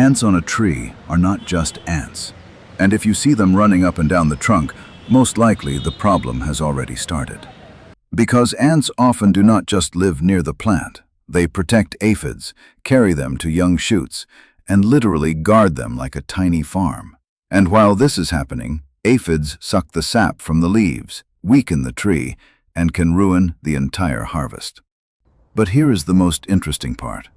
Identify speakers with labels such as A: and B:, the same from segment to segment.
A: Ants on a tree are not just ants. And if you see them running up and down the trunk, most likely the problem has already started. Because ants often do not just live near the plant. They protect aphids, carry them to young shoots, and literally guard them like a tiny farm. And while this is happening, aphids suck the sap from the leaves, weaken the tree, and can ruin the entire harvest. But here is the most interesting part.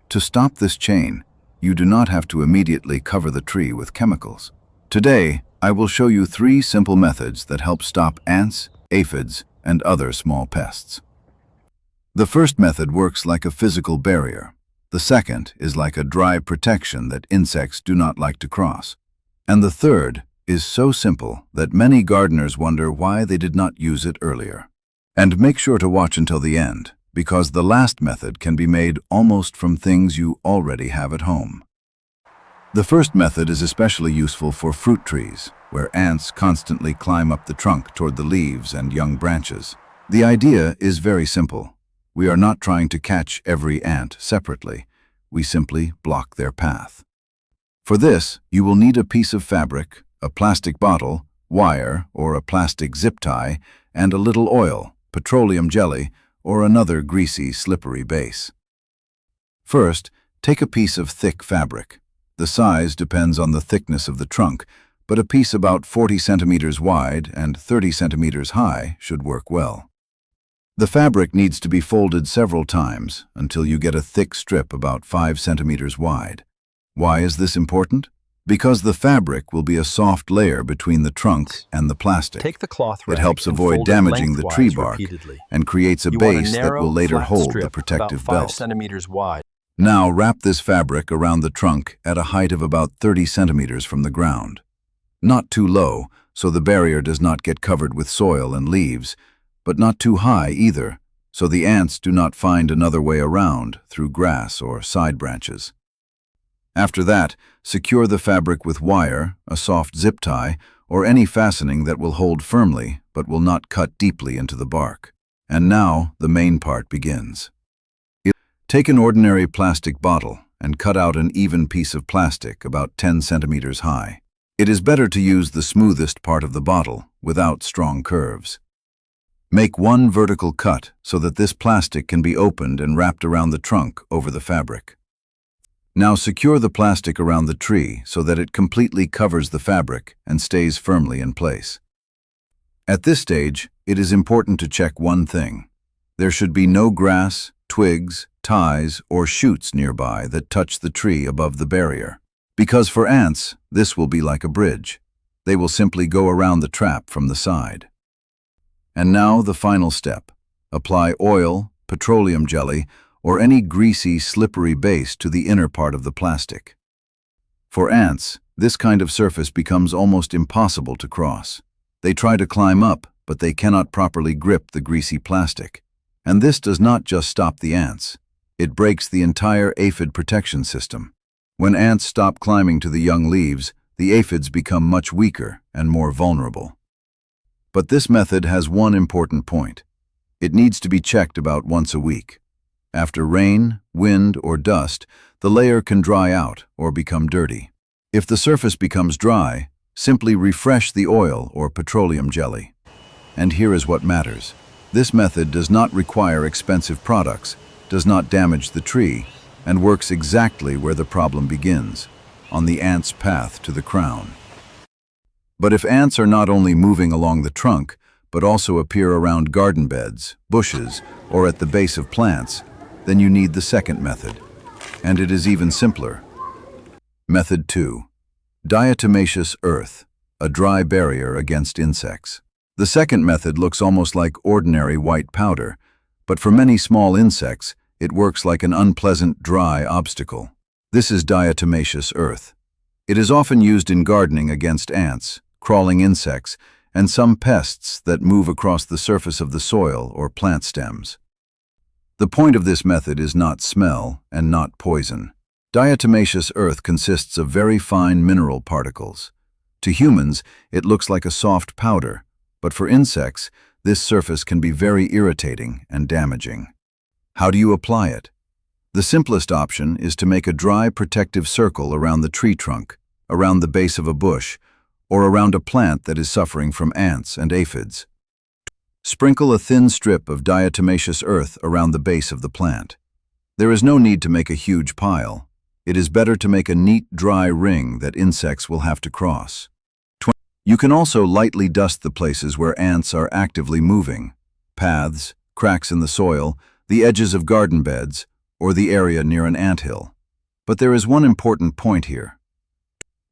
A: To stop this chain, you do not have to immediately cover the tree with chemicals. Today, I will show you 3 simple methods that help stop ants, aphids, and other small pests. The first method works like a physical barrier. The second is like a dry protection that insects do not like to cross. And the third is so simple that many gardeners wonder why they did not use it earlier. And make sure to watch until the end, because the last method can be made almost from things you already have at home. The first method is especially useful for fruit trees, where ants constantly climb up the trunk toward the leaves and young branches. The idea is very simple. We are not trying to catch every ant separately. We simply block their path. For this, you will need a piece of fabric, a plastic bottle, wire or a plastic zip tie, and a little oil, petroleum jelly, or another greasy, slippery base. First, take a piece of thick fabric. The size depends on the thickness of the trunk, but a piece about 40 centimeters wide and 30 centimeters high should work well. The fabric needs to be folded several times until you get a thick strip about 5 centimeters wide. Why is this important? Because the fabric will be a soft layer between the trunk and the plastic.
B: Take the cloth
A: It helps avoid damaging the tree bark and creates a base that will later hold the protective
B: about 5
A: belt.
B: centimeters wide.
A: Now wrap this fabric around the trunk at a height of about 30 centimeters from the ground. Not too low, so the barrier does not get covered with soil and leaves, but not too high either, so the ants do not find another way around through grass or side branches. After that, secure the fabric with wire, a soft zip tie, or any fastening that will hold firmly but will not cut deeply into the bark. And now the main part begins. Take an ordinary plastic bottle and cut out an even piece of plastic about 10 centimeters high. It is better to use the smoothest part of the bottle without strong curves. Make one vertical cut so that this plastic can be opened and wrapped around the trunk over the fabric. Now secure the plastic around the tree so that it completely covers the fabric and stays firmly in place. At this stage, it is important to check one thing. There should be no grass, twigs, ties, or shoots nearby that touch the tree above the barrier. Because for ants, this will be like a bridge. They will simply go around the trap from the side. And now the final step. Apply oil, petroleum jelly, or any greasy, slippery base to the inner part of the plastic. For ants, this kind of surface becomes almost impossible to cross. They try to climb up, but they cannot properly grip the greasy plastic. And this does not just stop the ants. It breaks the entire aphid protection system. When ants stop climbing to the young leaves, the aphids become much weaker and more vulnerable. But this method has one important point. It needs to be checked about once a week. After rain, wind, or dust, the layer can dry out or become dirty. If the surface becomes dry, simply refresh the oil or petroleum jelly. And here is what matters. This method does not require expensive products, does not damage the tree, and works exactly where the problem begins, on the ant's path to the crown. But if ants are not only moving along the trunk, but also appear around garden beds, bushes, or at the base of plants, then you need the second method. And it is even simpler. Method 2. Diatomaceous earth, a dry barrier against insects. The second method looks almost like ordinary white powder, but for many small insects, it works like an unpleasant dry obstacle. This is diatomaceous earth. It is often used in gardening against ants, crawling insects, and some pests that move across the surface of the soil or plant stems. The point of this method is not smell and not poison. Diatomaceous earth consists of very fine mineral particles. To humans, it looks like a soft powder, but for insects, this surface can be very irritating and damaging. How do you apply it? The simplest option is to make a dry, protective circle around the tree trunk, around the base of a bush, or around a plant that is suffering from ants and aphids. Sprinkle a thin strip of diatomaceous earth around the base of the plant. There is no need to make a huge pile. It is better to make a neat, dry ring that insects will have to cross. You can also lightly dust the places where ants are actively moving: paths, cracks in the soil, the edges of garden beds, or the area near an anthill. But there is one important point here.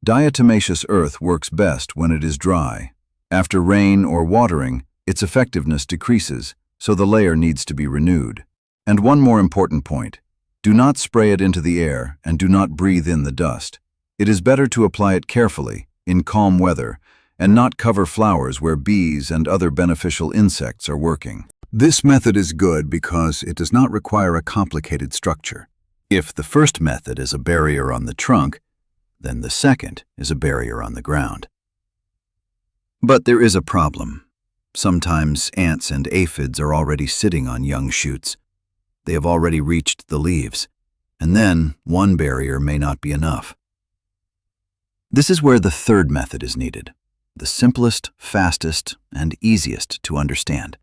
A: Diatomaceous earth works best when it is dry. After rain or watering, its effectiveness decreases, so the layer needs to be renewed. And one more important point: do not spray it into the air and do not breathe in the dust. It is better to apply it carefully, in calm weather, and not cover flowers where bees and other beneficial insects are working. This method is good because it does not require a complicated structure. If the first method is a barrier on the trunk, then the second is a barrier on the ground. But there is a problem. Sometimes ants and aphids are already sitting on young shoots. They have already reached the leaves, and then one barrier may not be enough. This is where the third method is needed, the simplest, fastest, and easiest to understand.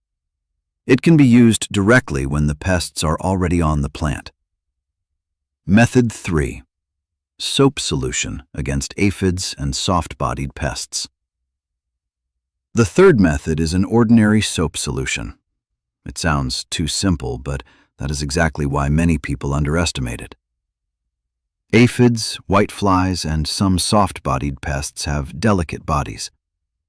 A: It can be used directly when the pests are already on the plant. Method 3. Soap solution against aphids and soft-bodied pests. The third method is an ordinary soap solution. It sounds too simple, but that is exactly why many people underestimate it. Aphids, whiteflies, and some soft-bodied pests have delicate bodies.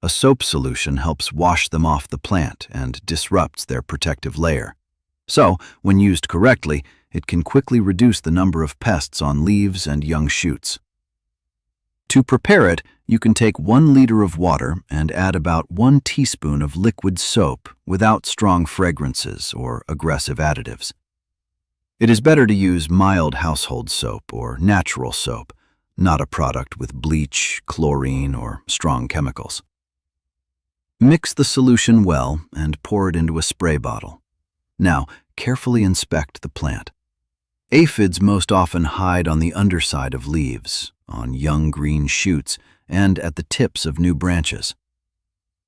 A: A soap solution helps wash them off the plant and disrupts their protective layer. So, when used correctly, it can quickly reduce the number of pests on leaves and young shoots. To prepare it, you can take 1 liter of water and add about 1 teaspoon of liquid soap without strong fragrances or aggressive additives. It is better to use mild household soap or natural soap, not a product with bleach, chlorine, or strong chemicals. Mix the solution well and pour it into a spray bottle. Now, carefully inspect the plant. Aphids most often hide on the underside of leaves, on young green shoots, and at the tips of new branches.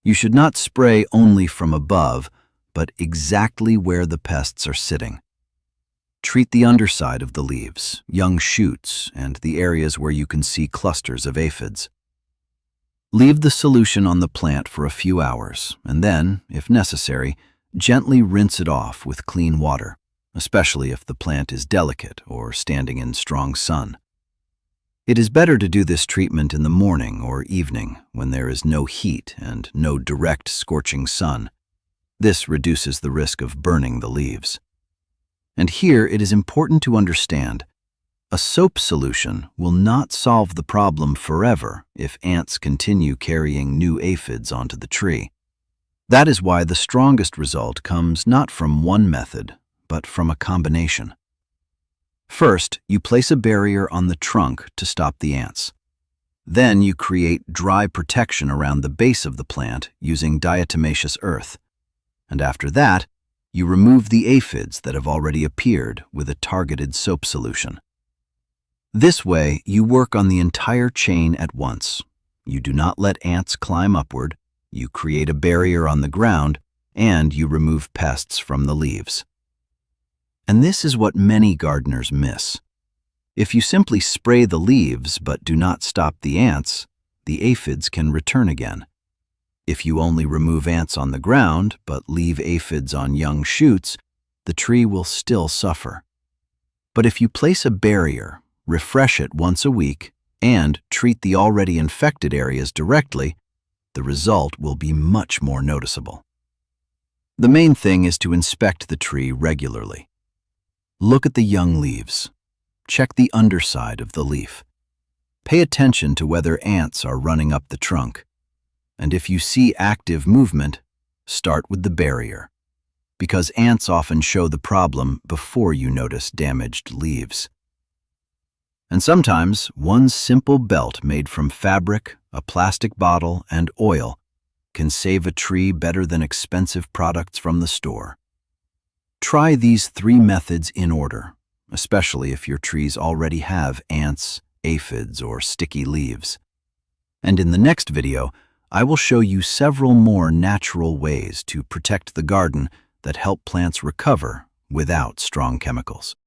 A: You should not spray only from above, but exactly where the pests are sitting. Treat the underside of the leaves, young shoots, and the areas where you can see clusters of aphids. Leave the solution on the plant for a few hours, and then, if necessary, gently rinse it off with clean water, especially if the plant is delicate or standing in strong sun. It is better to do this treatment in the morning or evening when there is no heat and no direct scorching sun. This reduces the risk of burning the leaves. And here it is important to understand: a soap solution will not solve the problem forever if ants continue carrying new aphids onto the tree. That is why the strongest result comes not from one method, but from a combination. First, you place a barrier on the trunk to stop the ants. Then you create dry protection around the base of the plant using diatomaceous earth. And after that, you remove the aphids that have already appeared with a targeted soap solution. This way, you work on the entire chain at once. You do not let ants climb upward, you create a barrier on the ground, and you remove pests from the leaves. And this is what many gardeners miss. If you simply spray the leaves but do not stop the ants, the aphids can return again. If you only remove ants on the ground but leave aphids on young shoots, the tree will still suffer. But if you place a barrier, refresh it once a week, and treat the already infected areas directly, the result will be much more noticeable. The main thing is to inspect the tree regularly. Look at the young leaves. Check the underside of the leaf. Pay attention to whether ants are running up the trunk. And if you see active movement, start with the barrier, because ants often show the problem before you notice damaged leaves. And sometimes one simple belt made from fabric, a plastic bottle, and oil can save a tree better than expensive products from the store. Try these 3 methods in order, especially if your trees already have ants, aphids, or sticky leaves. And in the next video, I will show you several more natural ways to protect the garden that help plants recover without strong chemicals.